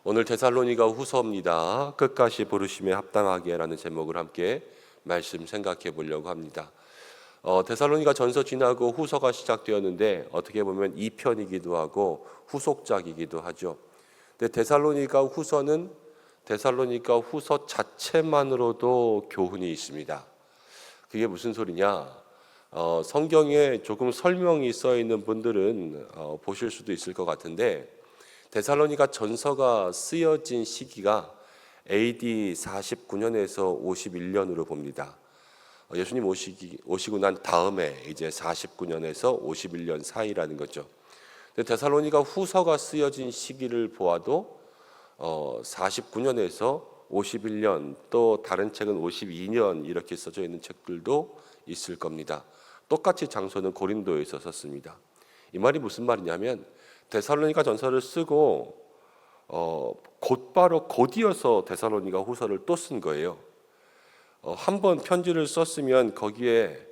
오늘 데살로니가 후서입니다. 끝까지 부르심에 합당하게라는 제목을 함께 말씀 생각해 보려고 합니다. 데살로니가 전서 지나고 후서가 시작되었는데 어떻게 보면 2편이기도 하고 후속작이기도 하죠. 근데 데살로니가 후서는 데살로니가 후서 자체만으로도 교훈이 있습니다. 그게 무슨 소리냐? 성경에 조금 설명이 써 있는 분들은 보실 수도 있을 것 같은데, 데살로니가 전서가 쓰여진 시기가 AD 49년에서 51년으로 봅니다. 예수님 오시고 난 다음에 이제 49년에서 51년 사이라는 거죠. 데살로니가 후서가 쓰여진 시기를 보아도 49년에서 51년, 또 다른 책은 52년 이렇게 써져 있는 책들도 있을 겁니다. 똑같이 장소는 고린도에서 썼습니다. 이 말이 무슨 말이냐면, 데살로니가 전서를 쓰고 곧바로 곧이어서 데살로니가 후서를 또 쓴 거예요. 한 번 편지를 썼으면 거기에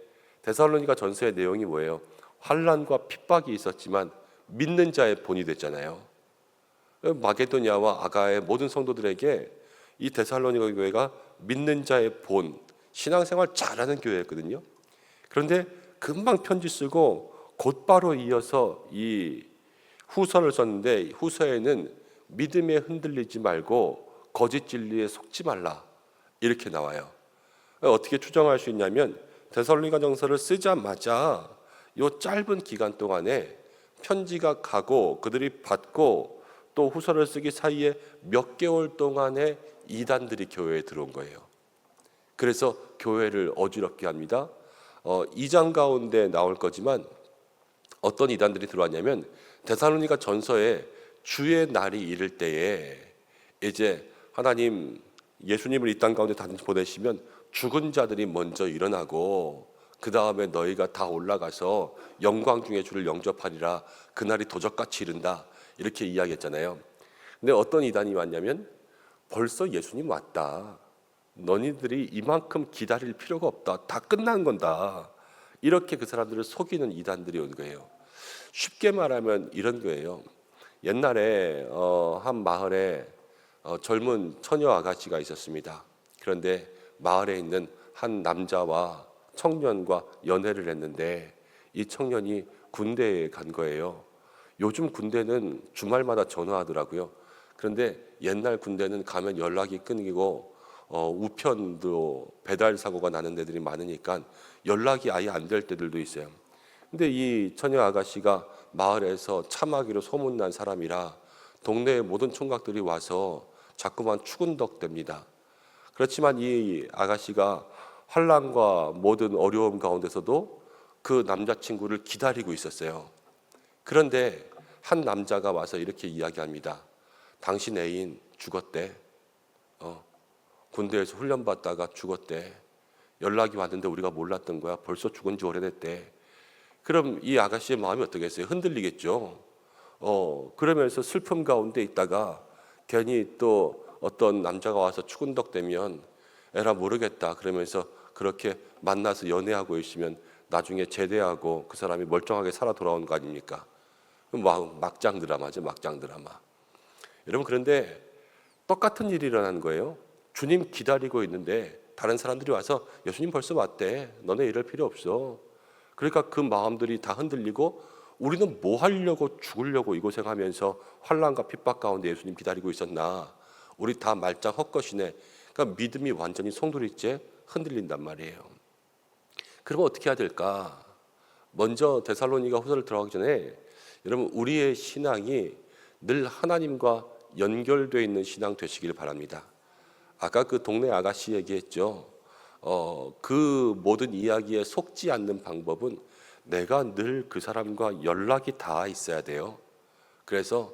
데살로니가 전서의 내용이 뭐예요? 환난과 핍박이 있었지만 믿는 자의 본이 됐잖아요. 마게도냐와 아가의 모든 성도들에게 이 데살로니가 교회가 믿는 자의 본, 신앙생활 잘하는 교회였거든요. 그런데 금방 편지 쓰고 곧바로 이어서 이 후서를 썼는데, 후서에는 믿음에 흔들리지 말고 거짓 진리에 속지 말라 이렇게 나와요. 어떻게 추정할 수 있냐면, 데살로니가 전서를 쓰자마자 이 짧은 기간 동안에 편지가 가고 그들이 받고 또 후서를 쓰기 사이에 몇 개월 동안에 이단들이 교회에 들어온 거예요. 그래서 교회를 어지럽게 합니다. 2장 가운데 나올 거지만 어떤 이단들이 들어왔냐면, 데살로니가 전서에 주의 날이 이를 때에 이제 하나님 예수님을 이 땅 가운데 다시 보내시면 죽은 자들이 먼저 일어나고 그 다음에 너희가 다 올라가서 영광 중에 주를 영접하리라, 그날이 도적같이 이른다 이렇게 이야기했잖아요. 근데 어떤 이단이 왔냐면, 벌써 예수님 왔다, 너희들이 이만큼 기다릴 필요가 없다, 다 끝난 건다, 이렇게 그 사람들을 속이는 이단들이 온 거예요. 쉽게 말하면 이런 거예요. 옛날에 한 마을에 젊은 처녀 아가씨가 있었습니다. 그런데 마을에 있는 한 남자와 청년과 연애를 했는데 이 청년이 군대에 간 거예요. 요즘 군대는 주말마다 전화하더라고요. 그런데 옛날 군대는 가면 연락이 끊기고 우편도 배달 사고가 나는 데들이 많으니까 연락이 아예 안 될 때들도 있어요. 근데 이 처녀 아가씨가 마을에서 참하기로 소문난 사람이라 동네의 모든 총각들이 와서 자꾸만 추근덕댑니다. 그렇지만 이 아가씨가 환난과 모든 어려움 가운데서도 그 남자친구를 기다리고 있었어요. 그런데 한 남자가 와서 이렇게 이야기합니다. 당신 애인 죽었대. 군대에서 훈련받다가 죽었대. 연락이 왔는데 우리가 몰랐던 거야. 벌써 죽은 지 오래됐대. 그럼 이 아가씨의 마음이 어떻겠어요? 흔들리겠죠. 그러면서 슬픔 가운데 있다가 괜히 또 어떤 남자가 와서 추근덕대면 에라 모르겠다 그러면서 그렇게 만나서 연애하고 있으면 나중에 제대하고 그 사람이 멀쩡하게 살아 돌아오는 거 아닙니까? 막장 드라마죠, 막장 드라마. 여러분, 그런데 똑같은 일이 일어나는 거예요. 주님 기다리고 있는데 다른 사람들이 와서 예수님 벌써 왔대, 너네 이럴 필요 없어. 그러니까 그 마음들이 다 흔들리고, 우리는 뭐 하려고 죽으려고 이 고생하면서 환난과 핍박 가운데 예수님 기다리고 있었나, 우리 다 말짱 헛것이네. 그러니까 믿음이 완전히 송두리째 흔들린단 말이에요. 그러면 어떻게 해야 될까? 먼저 데살로니가 후서를 들어가기 전에 여러분, 우리의 신앙이 늘 하나님과 연결되어 있는 신앙 되시길 바랍니다. 아까 그 동네 아가씨 얘기했죠. 그 모든 이야기에 속지 않는 방법은 내가 늘 그 사람과 연락이 닿아 있어야 돼요. 그래서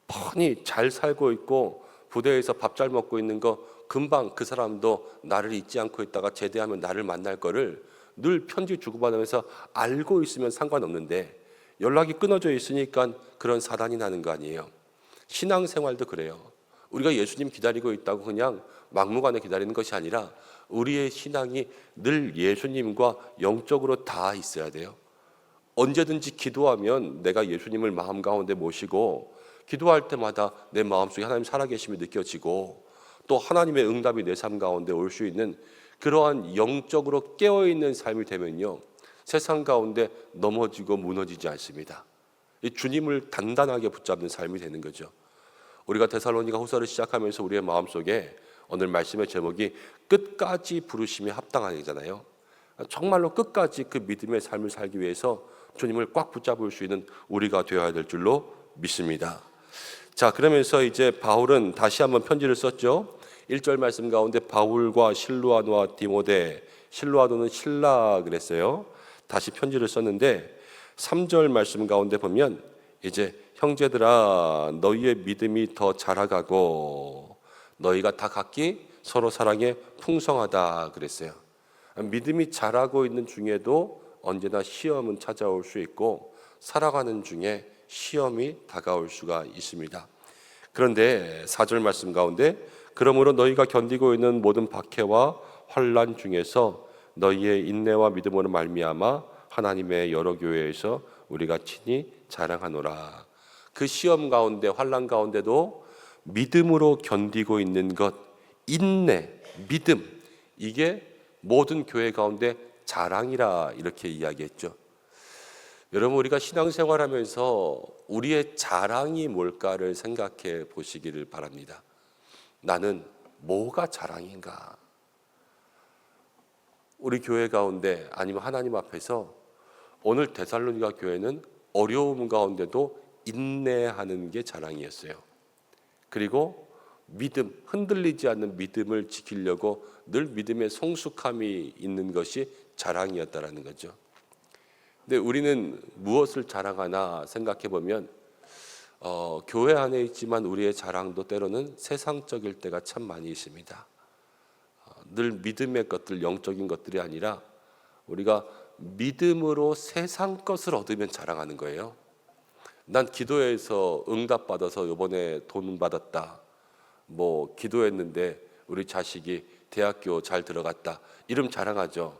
뻔히 잘 살고 있고 부대에서 밥 잘 먹고 있는 거 금방 그 사람도 나를 잊지 않고 있다가 제대하면 나를 만날 거를 늘 편지 주고받으면서 알고 있으면 상관없는데, 연락이 끊어져 있으니까 그런 사단이 나는 거 아니에요. 신앙생활도 그래요. 우리가 예수님 기다리고 있다고 그냥 막무가내 기다리는 것이 아니라 우리의 신앙이 늘 예수님과 영적으로 닿아 있어야 돼요. 언제든지 기도하면 내가 예수님을 마음 가운데 모시고 기도할 때마다 내 마음속에 하나님 살아계심이 느껴지고 또 하나님의 응답이 내 삶 가운데 올 수 있는 그러한 영적으로 깨어있는 삶이 되면요, 세상 가운데 넘어지고 무너지지 않습니다. 이 주님을 단단하게 붙잡는 삶이 되는 거죠. 우리가 데살로니가 후서를 시작하면서 우리의 마음속에 오늘 말씀의 제목이 끝까지 부르심이 합당한 이잖아요. 정말로 끝까지 그 믿음의 삶을 살기 위해서 주님을 꽉 붙잡을 수 있는 우리가 되어야 될 줄로 믿습니다. 자, 그러면서 이제 바울은 다시 한번 편지를 썼죠. 1절 말씀 가운데 바울과 실루아노와 디모데, 실루아노는 신라 그랬어요. 다시 편지를 썼는데 3절 말씀 가운데 보면 이제 형제들아 너희의 믿음이 더 자라가고 너희가 다 각기 서로 사랑에 풍성하다 그랬어요. 믿음이 자라고 있는 중에도 언제나 시험은 찾아올 수 있고 살아가는 중에 시험이 다가올 수가 있습니다. 그런데 4절 말씀 가운데 그러므로 너희가 견디고 있는 모든 박해와 환난 중에서 너희의 인내와 믿음으로 말미암아 하나님의 여러 교회에서 우리가 친히 자랑하노라. 그 시험 가운데 환난 가운데도 믿음으로 견디고 있는 것, 인내, 믿음, 이게 모든 교회 가운데 자랑이라 이렇게 이야기했죠. 여러분, 우리가 신앙생활하면서 우리의 자랑이 뭘까를 생각해 보시기를 바랍니다. 나는 뭐가 자랑인가? 우리 교회 가운데 아니면 하나님 앞에서 오늘 데살로니가 교회는 어려움 가운데도 인내하는 게 자랑이었어요. 그리고 믿음, 흔들리지 않는 믿음을 지키려고 늘 믿음의 성숙함이 있는 것이 자랑이었다라는 거죠. 근데 우리는 무엇을 자랑하나 생각해 보면 교회 안에 있지만 우리의 자랑도 때로는 세상적일 때가 참 많이 있습니다. 늘 믿음의 것들, 영적인 것들이 아니라 우리가 믿음으로 세상 것을 얻으면 자랑하는 거예요. 난 기도해서 응답받아서 이번에 돈 받았다. 뭐 기도했는데 우리 자식이 대학교 잘 들어갔다. 이름 자랑하죠.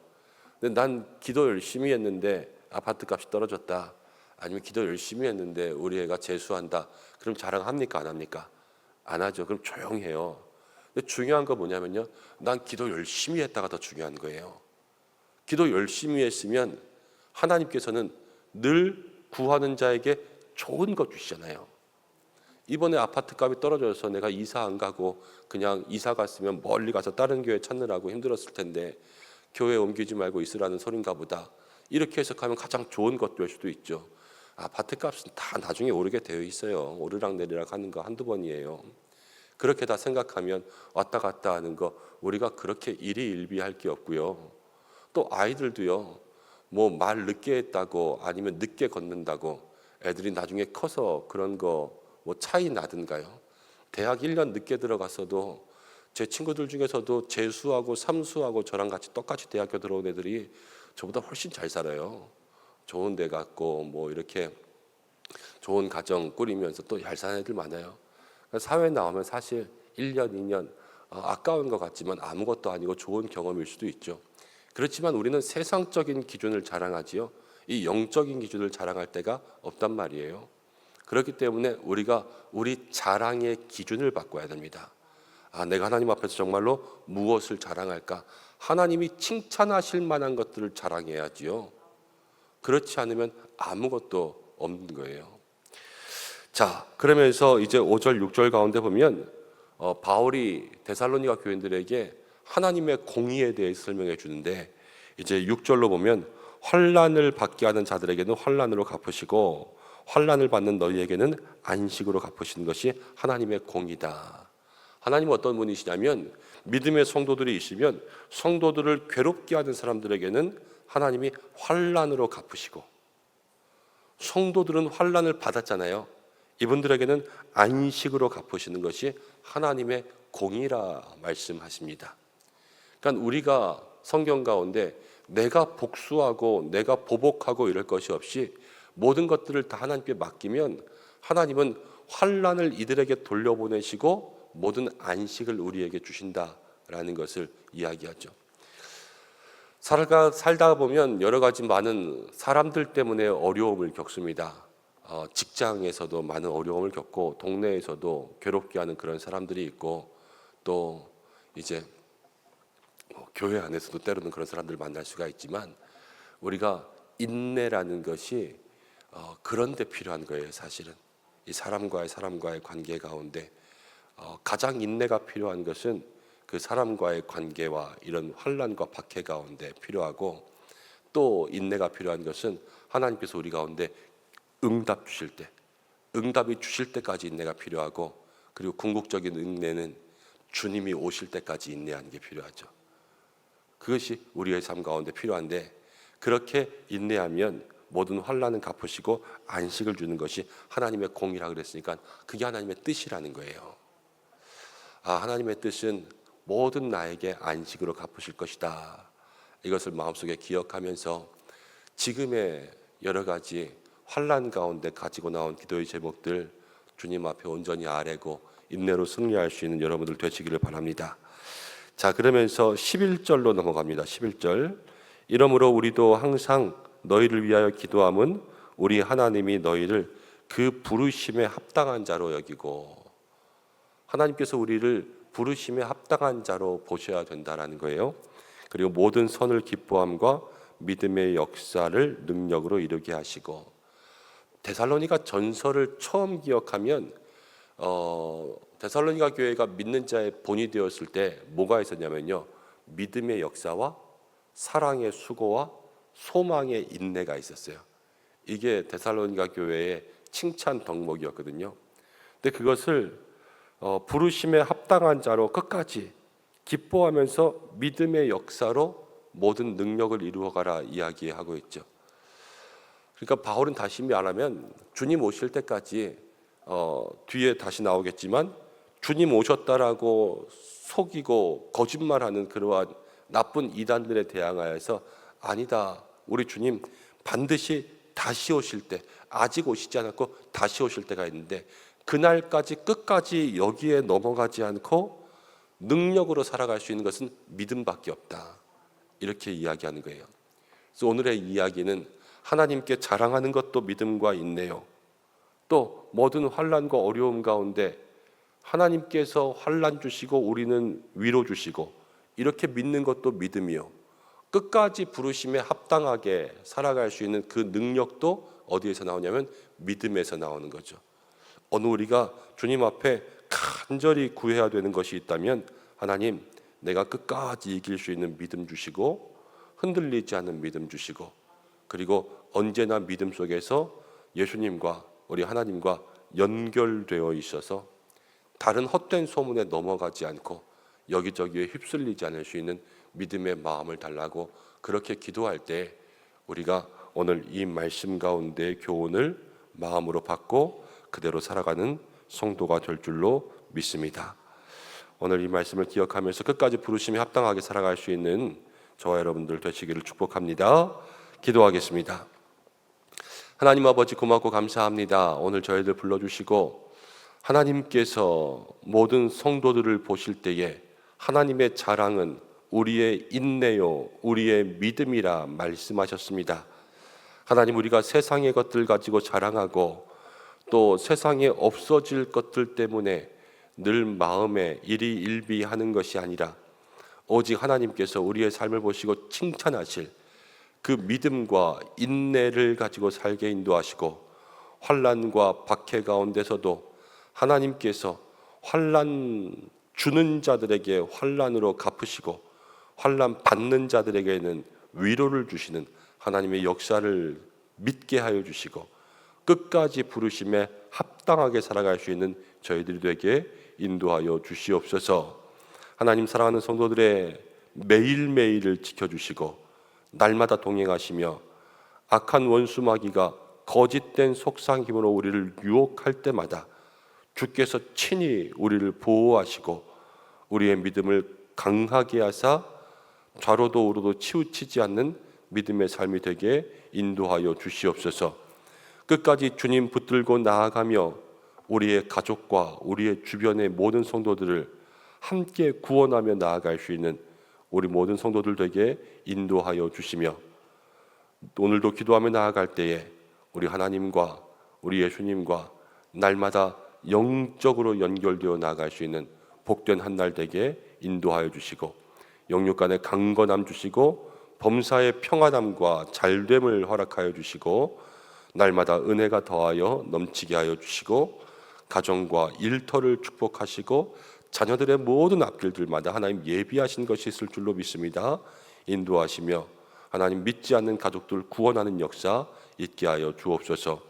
근데 난 기도 열심히 했는데 아파트 값이 떨어졌다. 아니면 기도 열심히 했는데 우리 애가 재수한다. 그럼 자랑합니까? 안 합니까? 안 하죠. 그럼 조용히 해요. 근데 중요한 거 뭐냐면요, 난 기도 열심히 했다가 더 중요한 거예요. 기도 열심히 했으면 하나님께서는 늘 구하는 자에게 좋은 것 주시잖아요. 이번에 아파트 값이 떨어져서 내가 이사 안 가고 그냥 이사 갔으면 멀리 가서 다른 교회 찾느라고 힘들었을 텐데 교회 옮기지 말고 있으라는 소린가 보다. 이렇게 해석하면 가장 좋은 것 될 수도 있죠. 아파트 값은 다 나중에 오르게 되어 있어요. 오르락 내리락 하는 거 한두 번이에요. 그렇게 다 생각하면 왔다 갔다 하는 거 우리가 그렇게 일희일비할 게 없고요. 또 아이들도요, 뭐 말 늦게 했다고 아니면 늦게 걷는다고 애들이 나중에 커서 그런 거 뭐 차이 나든가요. 대학 1년 늦게 들어갔어도 제 친구들 중에서도 재수하고 삼수하고 저랑 같이 똑같이 대학교 들어온 애들이 저보다 훨씬 잘 살아요. 좋은 데 갔고 뭐 이렇게 좋은 가정 꾸리면서 또 잘 사는 애들 많아요. 사회에 나오면 사실 1년, 2년 아까운 것 같지만 아무것도 아니고 좋은 경험일 수도 있죠. 그렇지만 우리는 세상적인 기준을 자랑하지요. 이 영적인 기준을 자랑할 때가 없단 말이에요. 그렇기 때문에 우리가 우리 자랑의 기준을 바꿔야 됩니다. 내가 하나님 앞에서 정말로 무엇을 자랑할까? 하나님이 칭찬하실 만한 것들을 자랑해야지요. 그렇지 않으면 아무것도 없는 거예요. 자, 그러면서 이제 5절, 6절 가운데 보면 바울이 데살로니가 교인들에게 하나님의 공의에 대해서 설명해 주는데 이제 6절로 보면 환난을 받게 하는 자들에게는 환난으로 갚으시고 환난을 받는 너희에게는 안식으로 갚으시는 것이 하나님의 공의다. 하나님은 어떤 분이시냐면 믿음의 성도들이 있으면 성도들을 괴롭게 하는 사람들에게는 하나님이 환난으로 갚으시고 성도들은 환난을 받았잖아요. 이분들에게는 안식으로 갚으시는 것이 하나님의 공의라 말씀하십니다. 그러니까 우리가 성경 가운데 내가 복수하고 내가 보복하고 이럴 것이 없이 모든 것들을 다 하나님께 맡기면 하나님은 환난을 이들에게 돌려보내시고 모든 안식을 우리에게 주신다라는 것을 이야기하죠. 살다 보면 여러 가지 많은 사람들 때문에 어려움을 겪습니다. 직장에서도 많은 어려움을 겪고 동네에서도 괴롭게 하는 그런 사람들이 있고 또 이제 교회 안에서도 때로는 그런 사람들을 만날 수가 있지만 우리가 인내라는 것이 그런 데 필요한 거예요. 사실은 이 사람과의 관계 가운데 가장 인내가 필요한 것은 그 사람과의 관계와 이런 환난과 박해 가운데 필요하고 또 인내가 필요한 것은 하나님께서 우리 가운데 응답 주실 때 응답이 주실 때까지 인내가 필요하고 그리고 궁극적인 인내는 주님이 오실 때까지 인내하는 게 필요하죠. 그것이 우리의 삶 가운데 필요한데 그렇게 인내하면 모든 환난은 갚으시고 안식을 주는 것이 하나님의 공이라 그랬으니까 그게 하나님의 뜻이라는 거예요. 하나님의 뜻은 모든 나에게 안식으로 갚으실 것이다. 이것을 마음속에 기억하면서 지금의 여러 가지 환난 가운데 가지고 나온 기도의 제목들 주님 앞에 온전히 아뢰고 인내로 승리할 수 있는 여러분들 되시기를 바랍니다. 자, 그러면서 11절로 넘어갑니다. 11절. 이러므로 우리도 항상 너희를 위하여 기도함은 우리 하나님이 너희를 그 부르심에 합당한 자로 여기고 하나님께서 우리를 부르심에 합당한 자로 보셔야 된다라는 거예요. 그리고 모든 선을 기뻐함과 믿음의 역사를 능력으로 이루게 하시고 데살로니가 전설을 처음 기억하면 데살로니가 교회가 믿는 자의 본이 되었을 때 뭐가 있었냐면요, 믿음의 역사와 사랑의 수고와 소망의 인내가 있었어요. 이게 데살로니가 교회의 칭찬 덕목이었거든요. 근데 그것을 부르심에 합당한 자로 끝까지 기뻐하면서 믿음의 역사로 모든 능력을 이루어가라 이야기하고 있죠. 그러니까 바울은 다시 말하면 주님 오실 때까지 뒤에 다시 나오겠지만 주님 오셨다라고 속이고 거짓말하는 그러한 나쁜 이단들에 대항하여서 아니다, 우리 주님 반드시 다시 오실 때, 아직 오시지 않았고 다시 오실 때가 있는데 그날까지 끝까지 여기에 넘어가지 않고 능력으로 살아갈 수 있는 것은 믿음밖에 없다, 이렇게 이야기하는 거예요. 그래서 오늘의 이야기는 하나님께 자랑하는 것도 믿음과 인내요, 또 모든 환난과 어려움 가운데 하나님께서 환난 주시고 우리는 위로 주시고 이렇게 믿는 것도 믿음이요, 끝까지 부르심에 합당하게 살아갈 수 있는 그 능력도 어디에서 나오냐면 믿음에서 나오는 거죠. 오늘 우리가 주님 앞에 간절히 구해야 되는 것이 있다면 하나님, 내가 끝까지 이길 수 있는 믿음 주시고 흔들리지 않는 믿음 주시고 그리고 언제나 믿음 속에서 예수님과 우리 하나님과 연결되어 있어서 다른 헛된 소문에 넘어가지 않고 여기저기에 휩쓸리지 않을 수 있는 믿음의 마음을 달라고 그렇게 기도할 때 우리가 오늘 이 말씀 가운데 교훈을 마음으로 받고 그대로 살아가는 성도가 될 줄로 믿습니다. 오늘 이 말씀을 기억하면서 끝까지 부르심에 합당하게 살아갈 수 있는 저와 여러분들 되시기를 축복합니다. 기도하겠습니다. 하나님 아버지, 고맙고 감사합니다. 오늘 저희들 불러주시고 하나님께서 모든 성도들을 보실 때에 하나님의 자랑은 우리의 인내요, 우리의 믿음이라 말씀하셨습니다. 하나님, 우리가 세상의 것들 가지고 자랑하고 또 세상에 없어질 것들 때문에 늘 마음에 일희일비하는 것이 아니라 오직 하나님께서 우리의 삶을 보시고 칭찬하실 그 믿음과 인내를 가지고 살게 인도하시고 환난과 박해 가운데서도 하나님께서 환난 주는 자들에게 환난으로 갚으시고 환난 받는 자들에게는 위로를 주시는 하나님의 역사를 믿게 하여 주시고 끝까지 부르심에 합당하게 살아갈 수 있는 저희들이 되게 인도하여 주시옵소서. 하나님, 사랑하는 성도들의 매일매일을 지켜주시고 날마다 동행하시며 악한 원수 마귀가 거짓된 속상 힘으로 우리를 유혹할 때마다 주께서 친히 우리를 보호하시고 우리의 믿음을 강하게 하사 좌로도 우로도 치우치지 않는 믿음의 삶이 되게 인도하여 주시옵소서. 끝까지 주님 붙들고 나아가며 우리의 가족과 우리의 주변의 모든 성도들을 함께 구원하며 나아갈 수 있는 우리 모든 성도들 되게 인도하여 주시며 오늘도 기도하며 나아갈 때에 우리 하나님과 우리 예수님과 날마다 영적으로 연결되어 나갈 수 있는 복된 한 날 되게 인도하여 주시고, 영육 간의 강건함 주시고, 범사의 평안함과 잘됨을 허락하여 주시고, 날마다 은혜가 더하여 넘치게 하여 주시고, 가정과 일터를 축복하시고, 자녀들의 모든 앞길들마다 하나님 예비하신 것이 있을 줄로 믿습니다. 인도하시며 하나님 믿지 않는 가족들 구원하는 역사 있게 하여 주옵소서.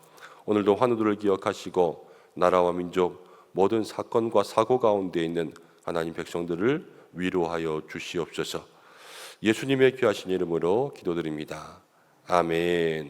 오늘도 환우들을 기억하시고 나라와 민족 모든 사건과 사고 가운데 있는 하나님 백성들을 위로하여 주시옵소서. 예수님의 귀하신 이름으로 기도드립니다. 아멘.